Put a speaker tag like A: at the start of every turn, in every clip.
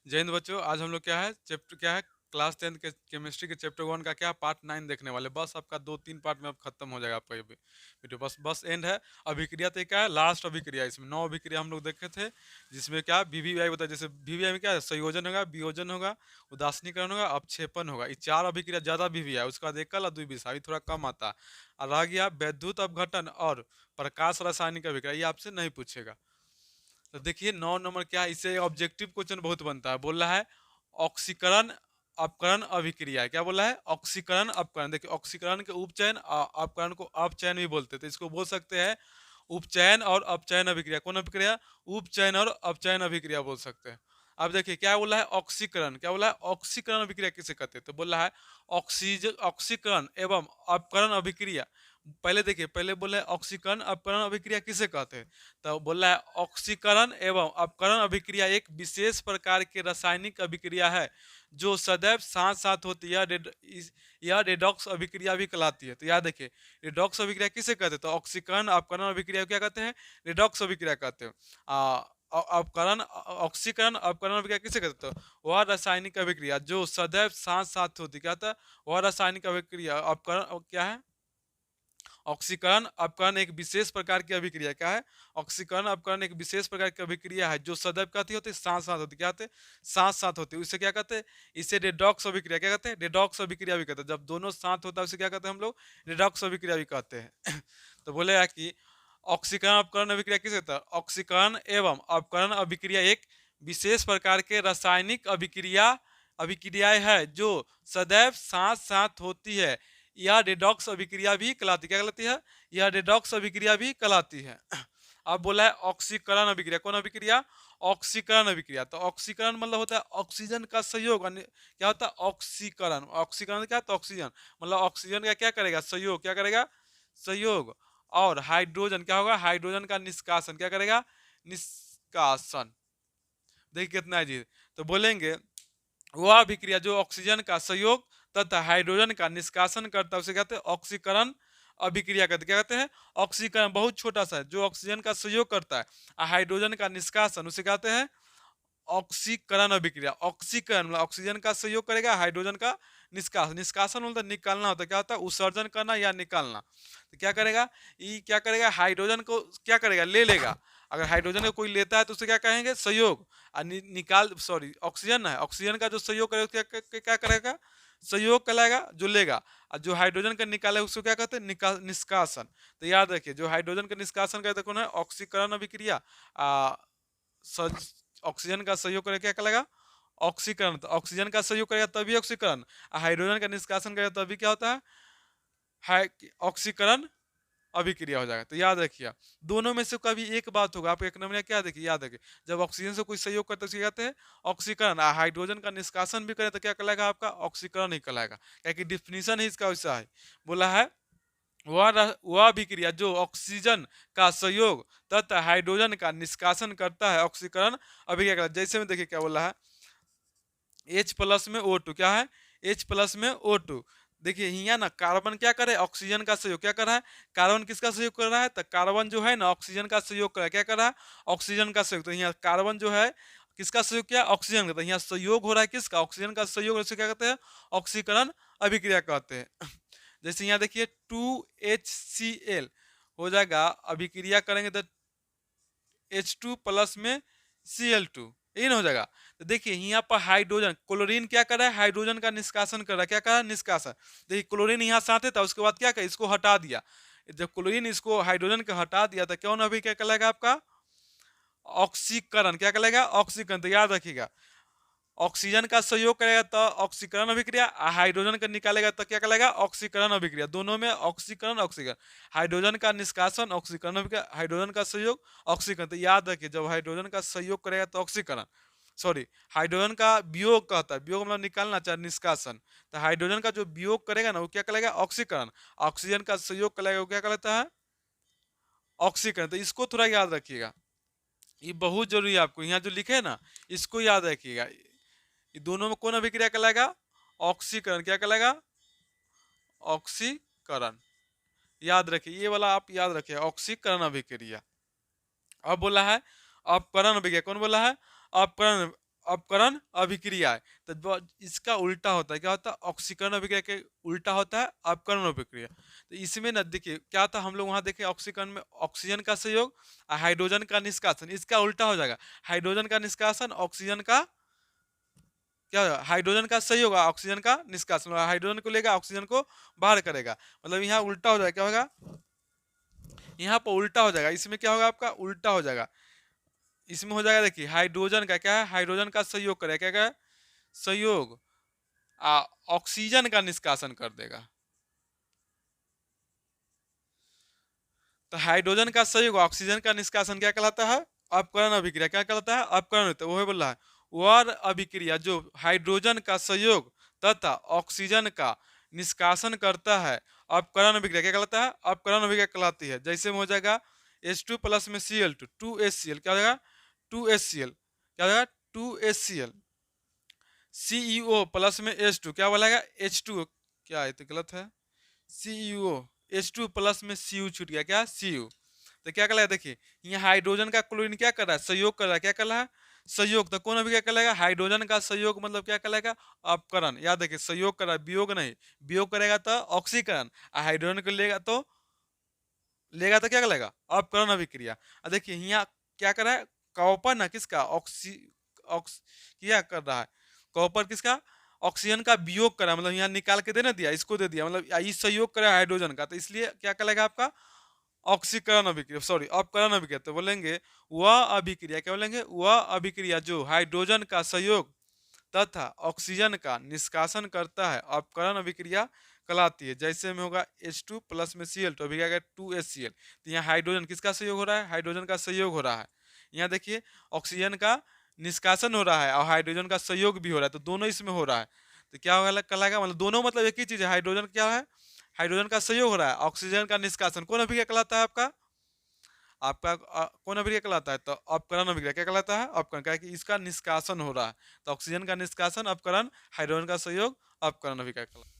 A: जय हिंद बच्चों। आज हम लोग क्या है चैप्टर क्या है क्लास 10 के केमिस्ट्री के चैप्टर 1 का क्या पार्ट 9 देखने वाले। बस आपका 2-3 पार्ट में अब खत्म हो जाएगा आपका ये वीडियो। बस बस एंड है। अभिक्रिया तो क्या है, लास्ट अभिक्रिया। इसमें 9 अभिक्रिया हम लोग देखे थे, जिसमें क्या वीवीआई होता है। जैसे वीवीआई में क्या है, संयोजन होगा, वियोजन होगा, उदासीनीकरण होगा, अपक्षेपण होगा। ये 4 अभिक्रिया ज्यादा वीवीआई, उसके बाद एकल और द्विविषाई अभी थोड़ा कम आता है। और रह गया वैद्युत अपघटन और प्रकाश रासायनिक अभिक्रिया, ये आपसे नहीं पूछेगा। तो देखिए 9 नंबर क्या है, इससे ऑब्जेक्टिव क्वेश्चन बहुत बनता है। बोल रहा है ऑक्सीकरण अपकरण अभिक्रिया है। क्या बोला है, ऑक्सीकरण अपकरण। देखिए ऑक्सीकरण के उपचयन अपकरण को अपचयन भी बोलते हैं, तो इसको बोल सकते हैं उपचयन और अपचयन अभिक्रिया। कौन अभिक्रिया, उपचयन और अपचयन अभिक्रिया बोल सकते हैं। अब देखिए क्या बोला है, ऑक्सीकरण। क्या बोला है, ऑक्सीकरण अभिक्रिया किसे कहते हैं, तो बोल रहा है ऑक्सीजन ऑक्सीकरण एवं अपकरण अभिक्रिया। पहले देखिए, पहले बोले ऑक्सीकरण अपकरण अभिक्रिया किसे कहते हैं, तो बोल रहा है ऑक्सीकरण एवं अपकरण अभिक्रिया एक विशेष प्रकार की रासायनिक अभिक्रिया है जो सदैव साथ साथ होती है। यह रेडॉक्स अभिक्रिया भी कहलाती है। तो याद देखिए, रेडॉक्स अभिक्रिया किसे कहते हैं, तो ऑक्सीकरण अपकरण अभिक्रिया क्या कहते हैं, रेडॉक्स अभिक्रिया कहते हैं। अपकरण ऑक्सीकरण अपकरण अभिक्रिया किसे कहते हैं, तो वह रासायनिक अभिक्रिया जो सदैव साथ साथ होती, क्या था, वह रासायनिक अभिक्रिया अपकरण क्या है, ऑक्सीकरण अपकरण एक विशेष प्रकार की अभिक्रिया। क्या है, ऑक्सीकरण अपकरण एक विशेष प्रकार की अभिक्रिया है जो सदैव कहती होती, साथ साथ होती। क्या होते, साथ साथ होती। उसे क्या कहते हैं, इसे रेडॉक्स अभिक्रिया क्या कहते हैं, रेडॉक्स अभिक्रिया भी कहते हैं। जब दोनों साथ होता है उसे क्या कहते हैं हम लोग, रेडॉक्स अभिक्रिया भी कहते हैं। तो बोलेगा कि ऑक्सीकरण अपकरण अभिक्रिया किसे कहते हैं, ऑक्सीकरण एवं अपकरण अभिक्रिया एक विशेष प्रकार के रासायनिक अभिक्रियाएं है जो सदैव साथ साथ होती है। यह रेडॉक्स अभिक्रिया भी कहलाती, क्या कहलाती है, यह रेडॉक्स अभिक्रिया भी कहलाती है। अब बोला है ऑक्सीकरण अभिक्रिया। कौन अभिक्रिया, ऑक्सीकरण अभिक्रिया। तो ऑक्सीकरण मतलब होता है ऑक्सीजन का सहयोग। क्या होता है, ऑक्सीकरण। ऑक्सीकरण क्या, तो ऑक्सीजन मतलब ऑक्सीजन का क्या करेगा, सहयोग। क्या करेगा, सहयोग। और हाइड्रोजन क्या होगा, हाइड्रोजन का निष्कासन। क्या करेगा, निष्कासन। देखिए कितना है जी। तो बोलेंगे वह अभिक्रिया जो ऑक्सीजन का सहयोग तथा हाइड्रोजन का निष्कासन करता है उसे कहते हैं ऑक्सीकरण अभिक्रिया कहते हैं। क्या कहते हैं, ऑक्सीकरण बहुत छोटा सा है जो ऑक्सीजन का सहयोग करता है, और हाइड्रोजन का निष्कासन उसे कहते हैं ऑक्सीकरण अभिक्रिया। ऑक्सीकरण मतलब ऑक्सीजन का सहयोग करेगा, हाइड्रोजन का निष्कासन। निष्कासन मतलब निकालना होता है। क्या होता है, उत्सर्जन करना या निकालना। तो क्या करेगा, ये क्या करेगा, हाइड्रोजन को क्या करेगा, ले लेगा। अगर हाइड्रोजन को कोई लेता है तो उसे क्या कहेंगे, सहयोग। और निकाल सॉरी ऑक्सीजन है, ऑक्सीजन का जो सहयोग करेगा क्या क्या करेगा, सहयोग कहलाएगा जो लेगा। और जो हाइड्रोजन का निकाले उसको क्या कहते हैं, निष्कासन। तो याद रखिए, जो हाइड्रोजन का निष्कासन करते कौन है, ऑक्सीकरण अभिक्रिया। ऑक्सीजन का सहयोग करेगा क्या कहलाएगा, ऑक्सीकरण। तो ऑक्सीजन का सहयोग करेगा तभी ऑक्सीकरण, हाइड्रोजन का निष्कासन करेगा तभी क्या होता है, ऑक्सीकरण अभिक्रिया हो जाएगा। तो याद रखिए, दोनों में से कभी एक बात होगा। आप एक नंबर क्या देखिए, याद रखिए, जब ऑक्सीजन से कोई सहयोग करते हैं कहते हैं ऑक्सीकरण, हाइड्रोजन का निष्कासन भी करे तो क्या कहलाएगा आपका, ऑक्सीकरण ही कहलाएगा। क्या डिफिनीशन ही इसका वैसा है। बोला है वह अभिक्रिया जो ऑक्सीजन का सहयोग तथा हाइड्रोजन का निष्कासन करता है ऑक्सीकरण अभिक्रिया। जैसे में देखिए क्या बोला है, H+ में O2 क्या है, H+ में O2। देखिए यहाँ ना कार्बन क्या करे, ऑक्सीजन का सहयोग क्या कर रहा है, कार्बन किसका सहयोग कर रहा है, तो कार्बन जो है ना ऑक्सीजन का सहयोग कर रहा है। क्या कर रहा है, ऑक्सीजन का सहयोग। तो यहाँ कार्बन जो है किसका सहयोग किया, ऑक्सीजन का। तो यहाँ सहयोग हो रहा है किसका, ऑक्सीजन का सहयोग। क्या कहते हैं, ऑक्सीकरण अभिक्रिया कहते हैं। जैसे यहाँ देखिए 2HCl हो जाएगा, अभिक्रिया करेंगे तो H2+ में Cl2, यही ना हो जाएगा। तो देखिए यहाँ पर हाइड्रोजन, क्लोरीन क्या कर रहा है, हाइड्रोजन का निष्कासन कर रहा है। क्या कर रहा है, निष्कासन। देखिए क्लोरीन यहाँ साथ था, उसके बाद क्या कर, इसको हटा दिया। जब क्लोरीन इसको हाइड्रोजन का हटा दिया तो कौन अभी क्या कहलाएगा आपका, ऑक्सीकरण। क्या कहलाएगा, ऑक्सीकरण। तो याद रखिएगा, ऑक्सीजन का सहयोग करेगा तो ऑक्सीकरण अभिक्रिया, हाइड्रोजन का निकालेगा तो क्या कहलाएगा, ऑक्सीकरण अभिक्रिया। दोनों में ऑक्सीकरण ऑक्सीकरण, हाइड्रोजन का निष्कासन ऑक्सीकरण अभिक्रिया, हाइड्रोजन का सहयोग ऑक्सीकरण। तो याद रखिए, जब हाइड्रोजन का सहयोग करेगा तो ऑक्सीकरण, सॉरी हाइड्रोजन का वियोग कहता है, वियोग मतलब निकालना चाहे निष्कासन। तो हाइड्रोजन का जो वियोग करेगा ना वो क्या कहलाएगा, ऑक्सीकरण। ऑक्सीजन का सहयोग करेगा वो क्या कहलाता है, ऑक्सीकरण। तो इसको थोड़ा याद रखिएगा, ये बहुत जरूरी है आपको। यहाँ जो लिखे है ना इसको याद रखिएगा। ये दोनों में कौन अभिक्रिया कहलाएगा, ऑक्सीकरण। क्या कहलाएगा, ऑक्सीकरण। याद रखिए, ये वाला आप याद रखिए, ऑक्सीकरण अभिक्रिया। अब बोला है अपकरण अभिक्रिया। कौन बोला है, अपकरण अपकरण अभिक्रिया है। तो इसका उल्टा होता है, क्या होता है, ऑक्सीकरण अभिक्रिया के उल्टा होता है अपकरण अभिक्रिया। तो इसमें ना देखिए क्या था, हम लोग वहां देखे ऑक्सीकरण में ऑक्सीजन का सहयोग और हाइड्रोजन का निष्कासन, इसका उल्टा हो जाएगा, हाइड्रोजन का निष्कासन ऑक्सीजन का क्या होगा, हाइड्रोजन का सहयोग ऑक्सीजन का निष्कासन, हाइड्रोजन को लेगा ऑक्सीजन को बाहर करेगा, मतलब यहाँ उल्टा हो जाएगा, क्या होगा, यहाँ पर उल्टा हो जाएगा, इसमें क्या होगा आपका उल्टा हो जाएगा, इसमें हो जाएगा देखिए हाइड्रोजन का क्या है, हाइड्रोजन का सहयोग करेगा, क्या सहयोग ऑक्सीजन का निष्कासन कर देगा। तो हाइड्रोजन का सहयोग ऑक्सीजन का निष्कासन क्या कहलाता है, अपकरण अभिक्रिया, क्या कहलाता है अपकरण, तो वही बोल रहा है वह अभिक्रिया जो हाइड्रोजन का सहयोग तथा ऑक्सीजन का निष्कासन करता है अपकरण अभिक्रिया क्या कहलाता है, अपकरण अभिक्रिया कहलाती है। जैसे में हो जाएगा H2 प्लस में Cl2 2HCl, क्या हो जाएगा 2HCl, क्या हो जाएगा 2HCl, CEO प्लस में H2 क्या बोलेगा H2, क्या है तो गलत है, CEO H2 प्लस में Cu छूट गया, क्या Cu, तो क्या कहलाएगा देखिए यहाँ हाइड्रोजन का क्लोरीन क्या कर रहा है, सहयोग कर रहा है, क्या कर रहा है सहयोग, तो कौन अभी क्या कहलाएगा, हाइड्रोजन का सहयोग मतलब क्या कहलाएगा अपकरण, याद देखिए सहयोग कर रहा है वियोग नहीं, वियोग करेगा तो ऑक्सीकरण, हाइड्रोजन को लेगा तो क्या कहलाएगा अपकरण अभिक्रिया। अब देखिए यहाँ क्या कर रहा है कॉपर ना किसका क्या कर रहा है, कॉपर किसका ऑक्सीजन का वियोग करा, मतलब यहाँ निकाल के देना दिया, इसको दे दिया, मतलब इस सहयोग करा हाइड्रोजन का, तो इसलिए क्या कहलाएगा आपका ऑक्सीकरण अभिक्रिया, सॉरी अपकरण अभिक्रिया, तो बोलेंगे वह अभिक्रिया, क्या बोलेंगे वह अभिक्रिया जो हाइड्रोजन का सहयोग तथा ऑक्सीजन का निष्कासन करता है अपकरण अभिक्रिया कहलाती है। जैसे में होगा H2 प्लस में Cl2 अभी क्या 2HCl, तो यहाँ हाइड्रोजन किसका सहयोग हो रहा है, हाइड्रोजन का सहयोग हो रहा है, यहाँ देखिए ऑक्सीजन का निष्कासन हो रहा है और हाइड्रोजन का सहयोग भी हो रहा है, तो दोनों इसमें हो रहा है, तो क्या कहलाएगा, मतलब दोनों मतलब एक ही चीज है, हाइड्रोजन क्या है, हाइड्रोजन का सहयोग हो रहा है, ऑक्सीजन का निष्कासन, कौन अभिक्रिया कहलाता है आपका, आपका कौन अभिक्रिया कहलाता है, तो अपकरण अभिक्रिया क्या कहलाता है, अपकरण, क्या कि इसका निष्कासन हो रहा है, तो ऑक्सीजन का निष्कासन अपकरण, हाइड्रोजन का सहयोग अपकरण अभिक्रिया कहलाता है।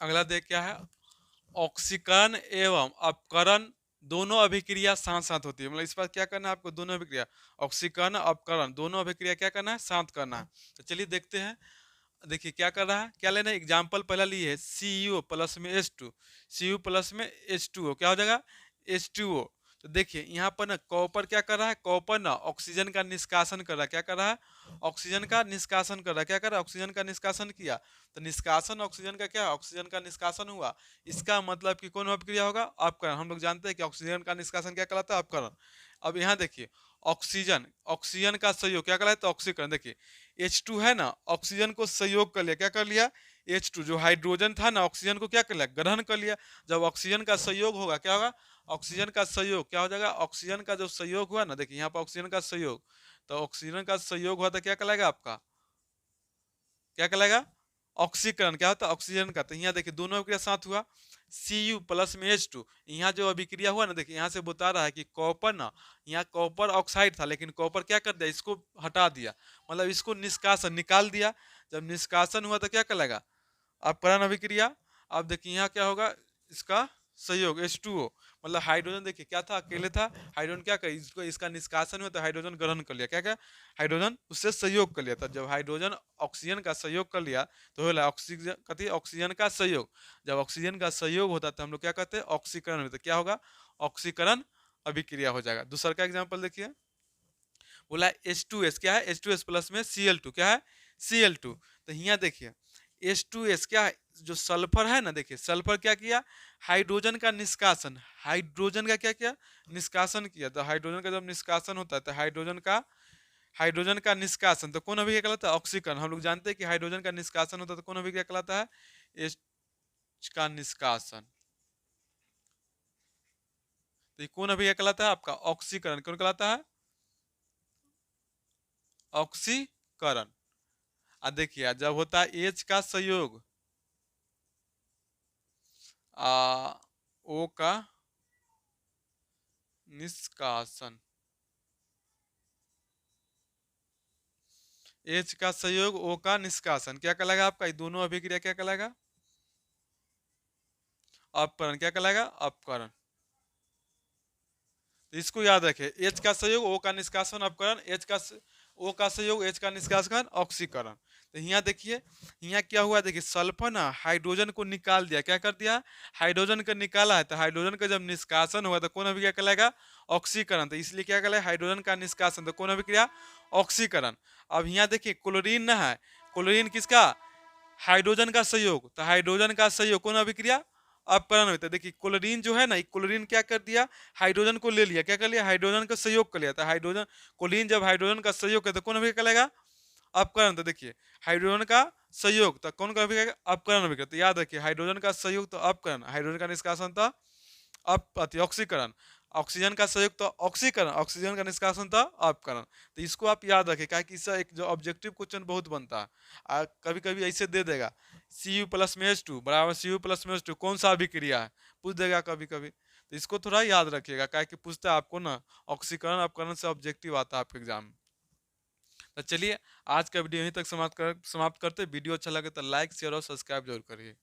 A: अगला देख क्या है, ऑक्सीकरण एवं अपकरण दोनों अभिक्रिया साथ साथ होती है, मतलब इस बार क्या करना है आपको, दोनों अभिक्रिया ऑक्सीकरण अपकरण दोनों अभिक्रिया क्या करना है साथ करना है। तो चलिए देखते हैं, देखिए क्या कर रहा है, क्या लेना है एग्जाम्पल पहला लिए है CuO प्लस में H2, Cu प्लस में H2O क्या हो जाएगा H2O। तो देखिए यहाँ पर ना कॉपर क्या कर रहा है, कॉपर ना ऑक्सीजन का निष्कासन कर रहा है, क्या कर रहा है ऑक्सीजन का निष्कासन कर रहा है, क्या कर रहा है ऑक्सीजन का निष्कासन किया, तो निष्कासन ऑक्सीजन का क्या ऑक्सीजन का निष्कासन हुआ, इसका मतलब कि कौन अभिक्रिया होगा अपकरण, हम लोग जानते हैं कि ऑक्सीजन का निष्कासन क्या कहलाता है अपकरण। अब यहाँ देखिए ऑक्सीजन, ऑक्सीजन का सहयोग क्या कहलाता है ऑक्सीकरण, देखिए H2 है ना ऑक्सीजन को सहयोग कर लिया, क्या कर लिया H2 जो हाइड्रोजन था ना ऑक्सीजन को क्या कर लिया ग्रहण कर लिया, जब ऑक्सीजन का सहयोग होगा क्या होगा ऑक्सीजन का सहयोग क्या हो जाएगा, ऑक्सीजन का जो सहयोग हुआ ना देखिए यहाँ पर ऑक्सीजन का सहयोग, तो ऑक्सीजन का सहयोग हुआ तो क्या कहलाएगा आपका, क्या कहलाएगा ऑक्सीकरण, क्या होता है ऑक्सीजन का, तो यहाँ देखिए दोनों अभिक्रिया साथ हुआ Cu प्लस में H2, यहाँ जो अभिक्रिया हुआ ना देखिए यहाँ से बता रहा है कि कॉपर ना, यहाँ कॉपर ऑक्साइड था लेकिन कॉपर क्या कर दिया इसको हटा दिया, मतलब इसको निष्कासन निकाल दिया, जब निष्कासन हुआ तो क्या कहलाएगा अपकरण अभिक्रिया। अब देखिए यहाँ क्या होगा इसका सहयोग H2O, मतलब हाइड्रोजन देखिए क्या था अकेले था, हाइड्रोजन क्या कर इसको इसका निष्कासन हुआ तो हाइड्रोजन ग्रहण कर लिया, क्या क्या हाइड्रोजन उससे सहयोग कर लिया, तो जब हाइड्रोजन ऑक्सीजन का सहयोग कर लिया तो होला ऑक्सीजन कहती है ऑक्सीजन का सहयोग, जब ऑक्सीजन का सहयोग होता है तो हम लोग क्या कहते हैं ऑक्सीकरण होता है, क्या होगा ऑक्सीकरण अभिक्रिया हो जाएगा। दूसरा का एग्जाम्पल देखिए, बोला H2S क्या है H2S प्लस में Cl2 क्या है Cl2, तो यहाँ देखिए H2S क्या है जो सल्फर है ना देखिए सल्फर क्या किया हाइड्रोजन का निष्कासन, हाइड्रोजन का क्या किया निष्कासन किया, तो हाइड्रोजन का जब निष्कासन होता है तो हाइड्रोजन का निष्कासन तो कौन अभिक्रिया कहलाता है ऑक्सीकरण, हम लोग जानते हैं कि हाइड्रोजन का निष्कासन होता है तो कौन अभिक्रिया कहलाता है H का निष्कासन, तो ये कौन अभिक्रिया कहलाता है आपका ऑक्सीकरण, कौन कहलाता है ऑक्सीकरण। देखिए जब होता है H का संयोग O का निष्कासन, H का संयोग O का निष्कासन क्या कहलाएगा आपका, ये दोनों अभिक्रिया क्या कहलाएगा अपकरण, क्या कहलाएगा अपकरण। तो इसको याद रखें H का संयोग O का निष्कासन अपकरण, H का O का संयोग, H का निष्कासन, ऑक्सीकरण। तो यहाँ देखिए, यहाँ क्या हुआ, देखिए सल्फर ना हाइड्रोजन को निकाल दिया, क्या कर दिया, हाइड्रोजन का निकाला है, तो हाइड्रोजन का जब निष्कासन होगा तो कौन अभिक्रिया कहलाएगा, ऑक्सीकरण। तो इसलिए क्या कहलाएगा, हाइड्रोजन का निष्कासन, तो कौन अभिक्रिया, ऑक्सीकरण। अब यहाँ देखिए क्लोरीन ना है, क्लोरीन किसका, हाइड्रोजन का संयोग, तो हाइड्रोजन का संयोग कौन अभिक्रिया, अपकरण होता है। देखिए क्लोरीन जो है ना, क्लोरीन क्या कर दिया, हाइड्रोजन को ले लिया, क्या कर लिया, हाइड्रोजन का सहयोग कर लिया, तो हाइड्रोजन, क्लोरीन जब हाइड्रोजन का सहयोग करता है तो कौन अभिक्रिया कहलाएगा, अपकरण। तो देखिए हाइड्रोजन का संयोग तो कौन का अभिक्रिया, अपकरण अभिक्रिया। तो याद रखिए हाइड्रोजन का संयोग तो अपकरण, हाइड्रोजन का निष्कासन तो ऑक्सीकरण, ऑक्सीजन का संयुक्त तो ऑक्सीकरण, ऑक्सीजन का निष्कासन था अपकरण। तो इसको आप याद रखें, क्या कि इससे एक जो ऑब्जेक्टिव क्वेश्चन बहुत बनता है, कभी कभी ऐसे दे देगा Cu प्लस में H2 बराबर Cu प्लस में H2 कौन सा अभिक्रिया है, पूछ देगा कभी कभी। तो इसको थोड़ा याद रखिएगा, क्या कि पूछता है आपको ना, ऑक्सीकरण अपकरण से ऑब्जेक्टिव आता है आपके एग्जाम में। तो चलिए आज का वीडियो यहीं तक समाप्त करते। वीडियो अच्छा लगे तो लाइक शेयर और सब्सक्राइब जरूर करिए।